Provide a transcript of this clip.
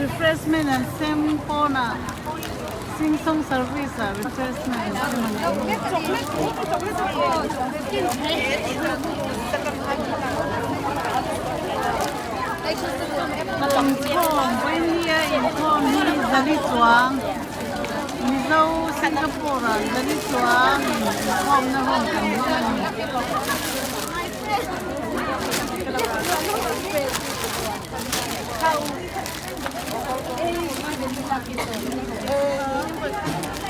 Refreshment and simple na. Sing-song service refreshment. Malangkong, when here in Kong, he is Dalichuang. Mizo Singapore, Dalichuang, Kong na hong kami.